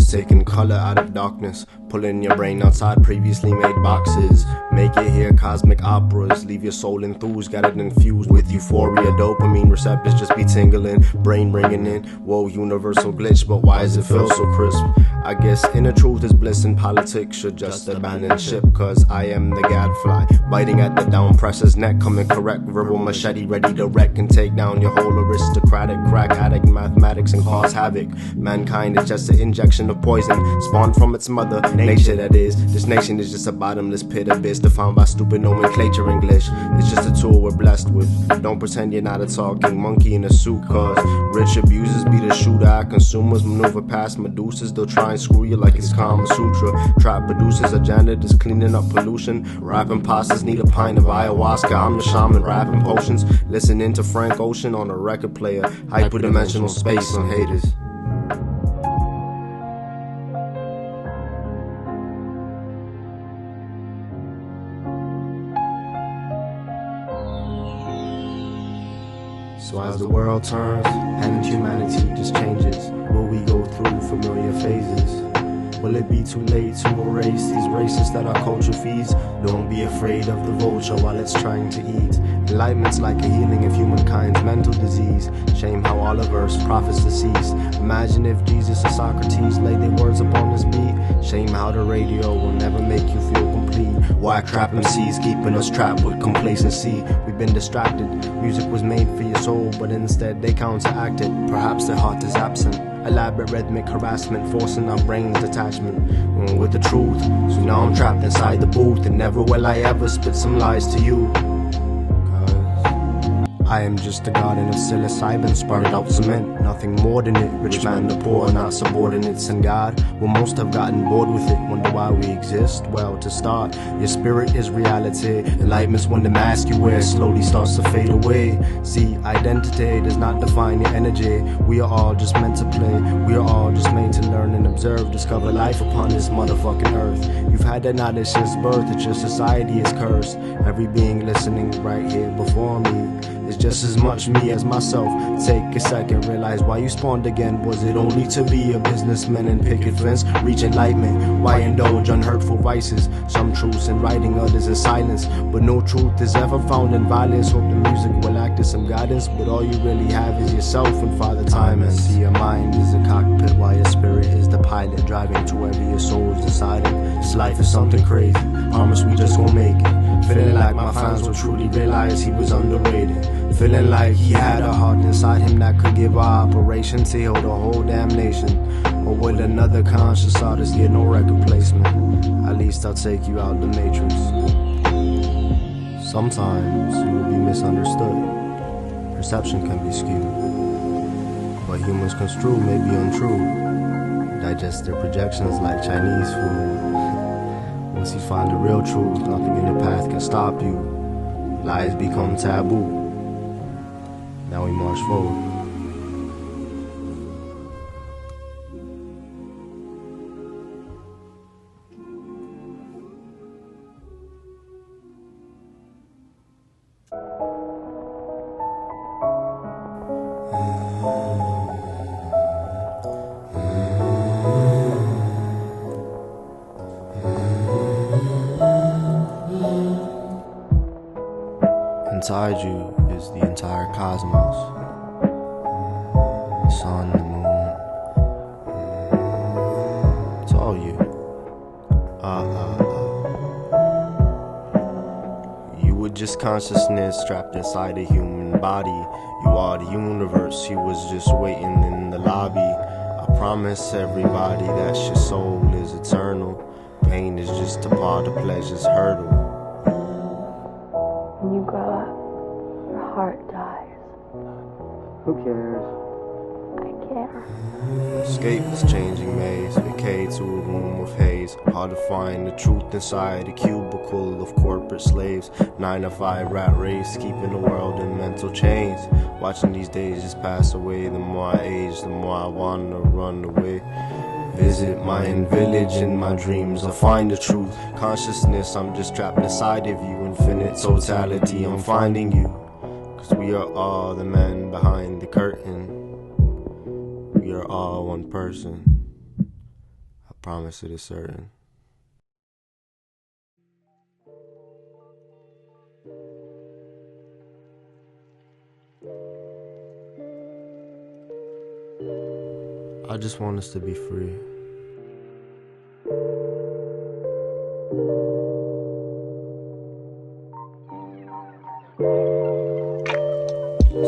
Just taking color out of darkness, pulling your brain outside previously made boxes. Make it hear cosmic operas, leave your soul enthused, got it infused with euphoria. Dopamine receptors just be tingling, brain ringing in. Whoa, universal glitch, but why does it feel so crisp? I guess inner truth is bliss and politics should just abandon ship. Cause I am the gadfly, biting at the down presser's neck, coming correct, verbal machete ready to wreck and take down your whole aristocratic crack addict mathematics and cause havoc. Mankind is just an injection of poison, spawned from its mother nature, that is. This nation is just a bottomless pit abyss defined by stupid nomenclature English. It's just a tool we're blessed with. Don't pretend you're not a talking monkey in a suit, cause rich abusers be the shooter at consumers, maneuver past Medusas. They'll try and screw you like it's Kama Sutra. Trap producers are janitors cleaning up pollution. Rap imposters need a pint of ayahuasca. I'm the shaman rapping potions, listening to Frank Ocean on a record player. Hyperdimensional space on haters. So as the world turns and humanity just changes, will we go through familiar phases? Will it be too late to erase these races that our culture feeds? Don't be afraid of the vulture while it's trying to eat. Enlightenment's like a healing of humankind's mental disease. Shame how all of Earth's prophets deceased. Imagine if Jesus or Socrates laid their words upon this beat. Shame how the radio will never make you feel complete. Why trap MCs keeping us trapped with complacency? We've been distracted. Music was made for your soul, but instead they counteract it. Perhaps their heart is absent. Elaborate rhythmic harassment, forcing our brains detachment with the truth. So now I'm trapped inside the booth, and never will I ever spit some lies to you. I am just a garden of psilocybin, sprouted out cement, nothing more than it. Rich man, the poor, not subordinates, and God will most have gotten bored with it. Wonder why we exist? Well, to start, your spirit is reality. Enlightenment's when the mask you wear slowly starts to fade away. See, identity does not define your energy. We are all just meant to play. We are all just made to learn and observe, discover life upon this motherfucking earth. You've had that knowledge since birth, that your society is cursed. Every being listening right here before me is just as much me as myself. Take a second, realize why you spawned again. Was it only to be a businessman and picket fence? Reach enlightenment, why indulge unhurtful vices? Some truths in writing, others in silence, but no truth is ever found in violence. Hope the music will act as some guidance, but all you really have is yourself and Father Time. And see, your mind is a cockpit while your spirit is the pilot, driving to wherever your soul is decided. This life is something crazy, promise we just gon' make it. Feeling like my fans will truly realize he was underrated. Feeling like he had a heart inside him that could give our operation to heal the whole damn nation. Or will another conscious artist get no record placement? At least I'll take you out the matrix. Sometimes you will be misunderstood. Perception can be skewed. What humans construe may be untrue. Digest their projections like Chinese food. Once you find the real truth, nothing in your path can stop you. Lies become taboo. Now we march forward. Inside you is the entire cosmos. The sun, the moon. It's all you. You were just consciousness trapped inside a human body. You are the universe. He was just waiting in the lobby. I promise everybody that your soul is eternal. Pain is just a part of pleasure's hurdle. When you grow up, your heart dies. Who cares? I care. Escape this changing maze, vacay to a room of haze. Hard to find the truth inside a cubicle of corporate slaves. 9 to 5 rat race, keeping the world in mental chains. Watching these days just pass away. The more I age, the more I wanna run away. Visit my village in my dreams, I'll find the truth. Consciousness, I'm just trapped inside of you. Infinite totality, I'm finding you. Cause we are all the men behind the curtain. We are all one person. promise it is certain. I just want us to be free.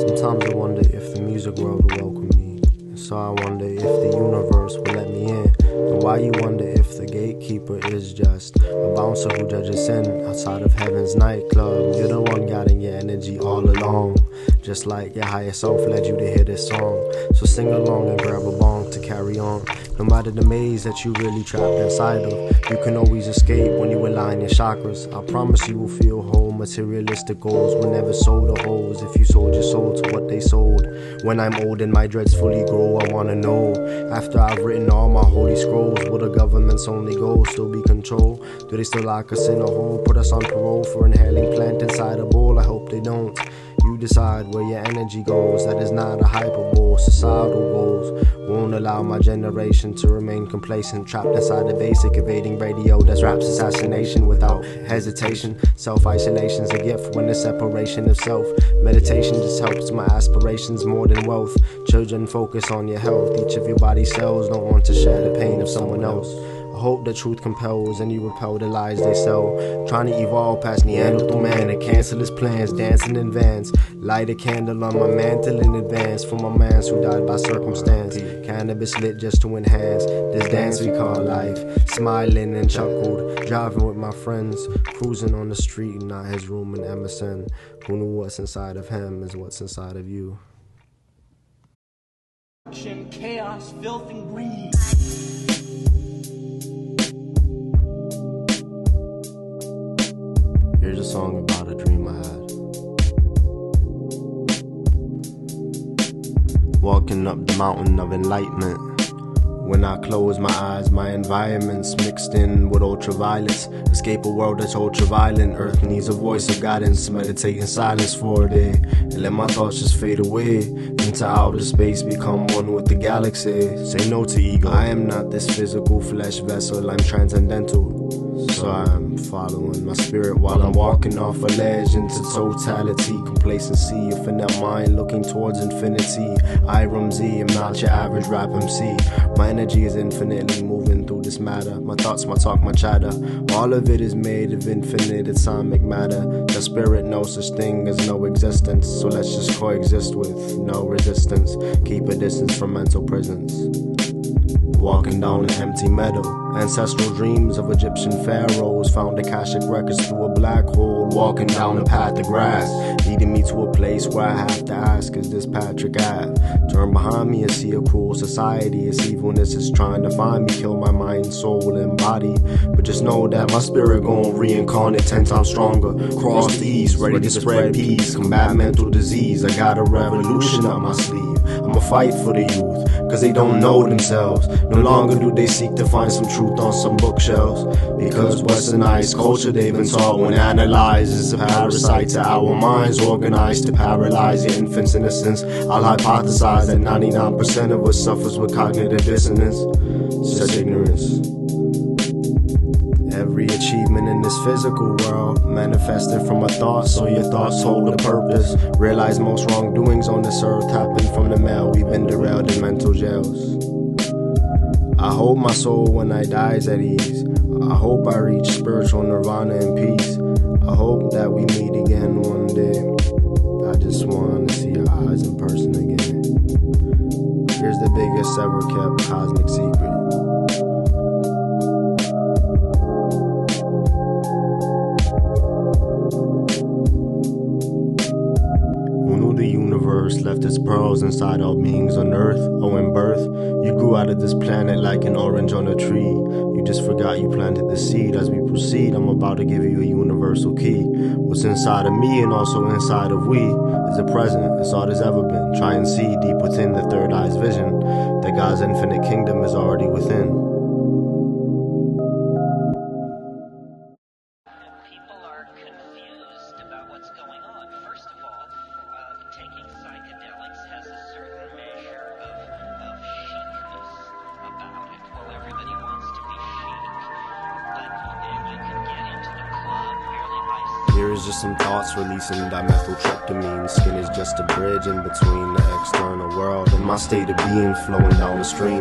Sometimes I wonder if the music world will welcome me. And so I wonder if the universe will let me in. And why you wonder if the gatekeeper is just a bouncer who judges sin outside of heaven's nightclub. You're the one guiding your energy all along, just like your higher self led you to hear this song. So sing along and grab a bong to carry on. No matter the maze that you really trapped inside of, you can always escape when you align your chakras. I promise you will feel whole. Materialistic goals will never sold the holes if you sold your soul to what they sold. When I'm old and my dreads fully grow, I wanna know, after I've written all my holy scrolls, will the government's only goal still be control? Do they still lock us in a hole, put us on parole for inhaling plant inside a bowl? I hope they don't. You decide where your energy goes. That is not a hyperbole. Societal goals won't allow my generation to remain complacent, trapped inside the basic evading radio that's raps assassination without hesitation. Self-isolation's a gift when the separation of self. Meditation just helps my aspirations more than wealth. Children, focus on your health. Each of your body cells don't want to share the pain of someone else. I hope the truth compels and you repel the lies they sell. Trying to evolve past Neanderthal man and cancel his plans, dancing in vans. Light a candle on my mantle in advance for my mans who died by circumstance. Cannabis lit just to enhance this dance we call life. Smiling and chuckled, driving with my friends, cruising on the street, not his room in Emerson. Who knew what's inside of him is what's inside of you. Chaos, filth, and greed. Here's a song about a dream I had. Walking up the mountain of enlightenment. When I close my eyes, my environment's mixed in with ultraviolets. Escape a world that's ultraviolent. Earth needs a voice of guidance. Meditate in silence for a day and let my thoughts just fade away into outer space, become one with the galaxy. Say no to ego. I am not this physical flesh vessel, I'm transcendental. So I'm following my spirit while I'm walking off a ledge into totality. Complacency, a finite mind looking towards infinity. I Rum-Z, am not your average rap MC. My energy is infinitely moving through this matter. My thoughts, my talk, my chatter, all of it is made of infinite atomic matter. The spirit knows such thing as no existence, so let's just coexist with no resistance. Keep a distance from mental prisons. Walking down an empty meadow. Ancestral dreams of Egyptian pharaohs found Akashic records through a black hole. Walking down a path of grass, leading me to a place where I have to ask, is this Patrick Ave? Turn behind me and see a cruel society. Its evilness is trying to find me, kill my mind, soul, and body. But just know that my spirit gon' reincarnate 10 times stronger. Cross the east, ready to spread peace, combat mental disease. I got a revolution up my sleeve. I'ma fight for the youth, cause they don't know themselves. No longer do they seek to find some truth on some bookshelves, because westernized culture they've been taught when analyzed is a parasite to our minds, organized to paralyze your infant's innocence. I'll hypothesize that 99% of us suffers with cognitive dissonance. Such ignorance. Every achievement in this physical world manifested from a thought, so your thoughts hold a purpose. Realize most wrongdoings on this earth happen from the mail. We've been derailed in mental jails. I hope my soul when I die is at ease. I hope I reach spiritual nirvana and peace. I hope that we meet again one day. I just want to see your eyes in person again. Here's the biggest ever kept cosmic secret. The universe left its pearls inside all beings on earth. Oh, in birth, you grew out of this planet like an orange on a tree. You just forgot you planted the seed. As we proceed, I'm about to give you a universal key. What's inside of me and also inside of we is the present. It's all there's ever been. Try and see deep within the third eye's vision that God's infinite kingdom is already within. People are confused about what's going on. First of all, taking psychedelics has a certain measure of chicness about it. Well, everybody wants to be is just some thoughts releasing dimethyltryptamine. Skin is just a bridge in between the external world and my state of being flowing down the stream.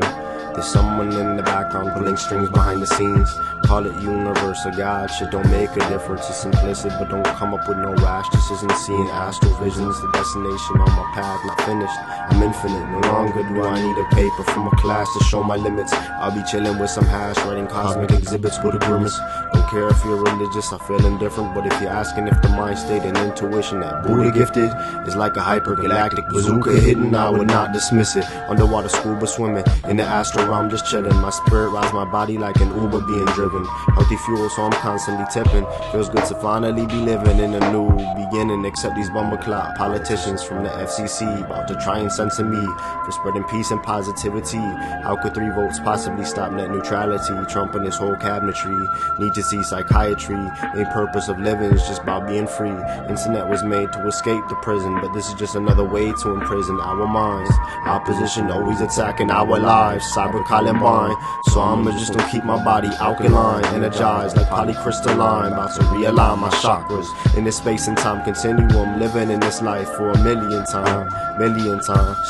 There's someone in the background pulling strings behind the scenes. Call it universe or God, shit don't make a difference. It's implicit, but don't come up with no rash. This isn't seeing astral visions. The destination on my path, not finished. I'm infinite, no longer do I need a paper from a class to show my limits. I'll be chilling with some hash, writing cosmic exhibits with a grimace. Don't care if you're religious, I feel indifferent. But if you're asking if the mind state and intuition that Buddha gifted is like a hypergalactic bazooka hitting, I would not dismiss it. Underwater scuba swimming in the astral realm, just chilling. My spirit rides my body like an Uber being driven. Healthy fuel, so I'm constantly tipping. Feels good to finally be living in a new beginning. Except these bumperclot politicians from the FCC about to try and censor me for spreading peace and positivity. How could 3 votes possibly stop net neutrality? Trump and his whole cabinetry need to see psychiatry. Main purpose of living is just about being free. Internet was made to escape the prison, but this is just another way to imprison our minds. Opposition always attacking our lives. Cyber Columbine, so I'ma just don't keep my body alkaline, energized like polycrystalline. About to realign my chakras in this space and time continuum, living in this life for a million times.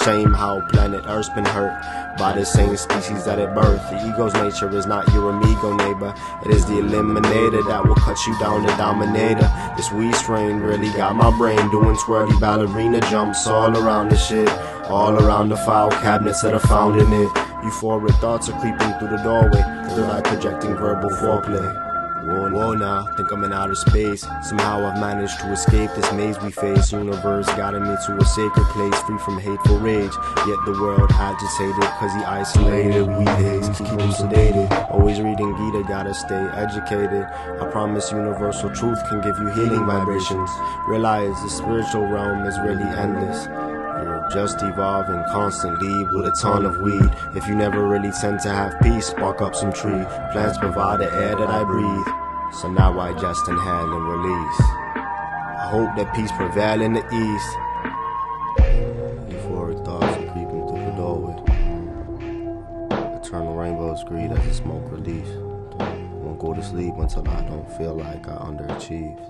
Shame how planet Earth's been hurt by the same species that it birthed. The ego's nature is not your amigo neighbor, it is the eliminator that will cut you down, the dominator. This weed strain really got my brain doing twirly ballerina jumps all around the shit, all around the file cabinets that are found in it. Euphoric thoughts are creeping through the doorway, they're like projecting verbal foreplay. Whoa now, think I'm in outer space. Somehow I've managed to escape this maze we face. Universe guiding me to a sacred place, free from hateful rage. Yet the world agitated, cause he isolated. We days keep him sedated. Always reading Gita, gotta stay educated. I promise universal truth can give you healing vibrations. Realize the spiritual realm is really endless. You're just evolving constantly with a ton of weed. If you never really tend to have peace, spark up some tree. Plants provide the air that I breathe, so now I just inhale and release. I hope that peace prevail in the east. Euphoric thoughts are creeping through the doorway. Eternal rainbows greed as a smoke release. Won't go to sleep until I don't feel like I underachieved.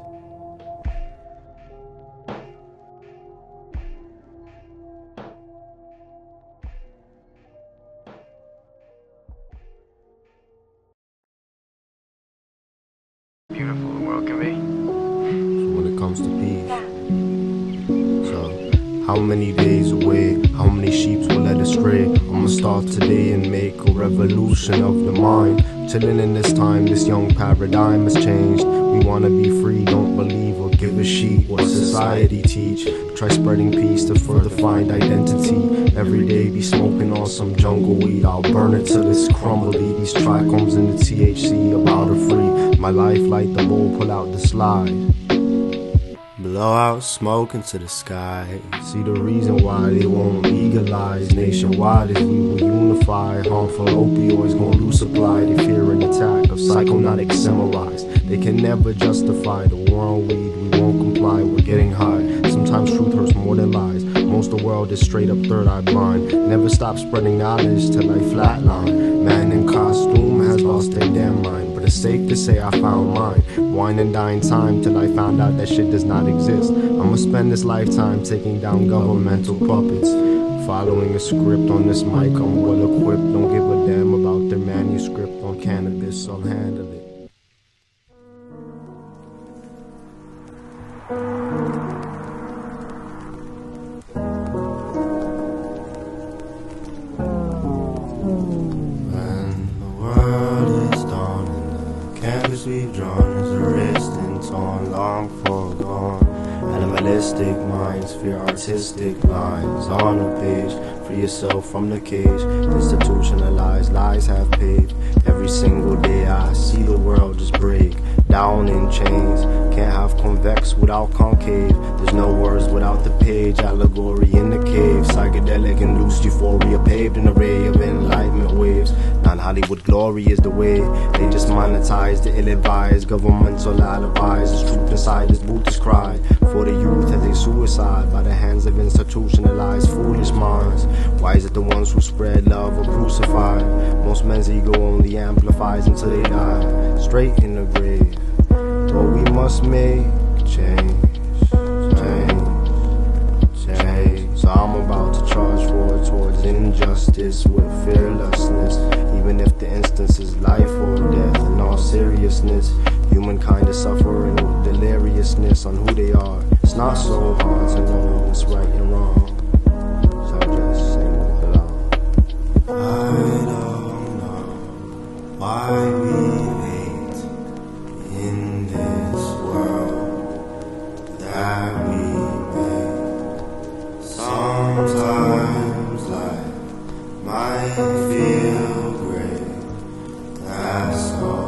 Beautiful the world can be. So when it comes to peace, so how many days away, how many sheep will let astray? I'ma start today and make a revolution of the mind. Chilling in this time, this young paradigm has changed. We wanna be free, don't believe or give a sheet what society teach. Try spreading peace to further find identity. Every day be smoking on some jungle weed. I'll burn it till it's crumbly. These trichomes in the THC about to free. My life like the bowl, pull out the slide. Blow out smoke into the sky. See the reason why they won't legalize nationwide is we will unify. Harmful opioids gon' lose supply. They fear an attack of psychonautics symbolized. They can never justify the war on weed. We won't comply, we're getting high. Sometimes truth hurts more than lies. Most of the world is straight up third eye blind. Never stop spreading knowledge till I flatline. Man in costume has lost their damn mind, but it's safe to say I found mine. Wine and dine time till I found out that shit does not exist. I'ma spend this lifetime taking down governmental puppets. Following a script on this mic, I'm well equipped. Don't give a damn about their manuscript on cannabis, I'll handle it. We've drawn is a wrist and torn, long forgone. Animalistic minds fear artistic lines on a page. Free yourself from the cage. Institutionalized lies have paved. Every single day I see the world just break down in chains. Can't have convex without concave. There's no words without the page. Allegory in the cave. Psychedelic induced euphoria paved an array of enlightenment waves. Non-Hollywood glory is the way. They just monetize the ill-advised. Governmental alibis. There's truth inside this Buddhist cry. For the youth as they suicide by the hands of institutionalized foolish minds. Why is it the ones who spread love are crucified? Most men's ego only amplifies until they die straight in the grave. But we must make change. So I'm about to charge forward towards injustice with fearlessness, even if the instance is life or death. In all seriousness, humankind is suffering with deliriousness on who they are. It's not so hard to know what's right and wrong, so just sing with it all. I don't know why we hate in this world that we make. Sometimes life might feel great, that's all.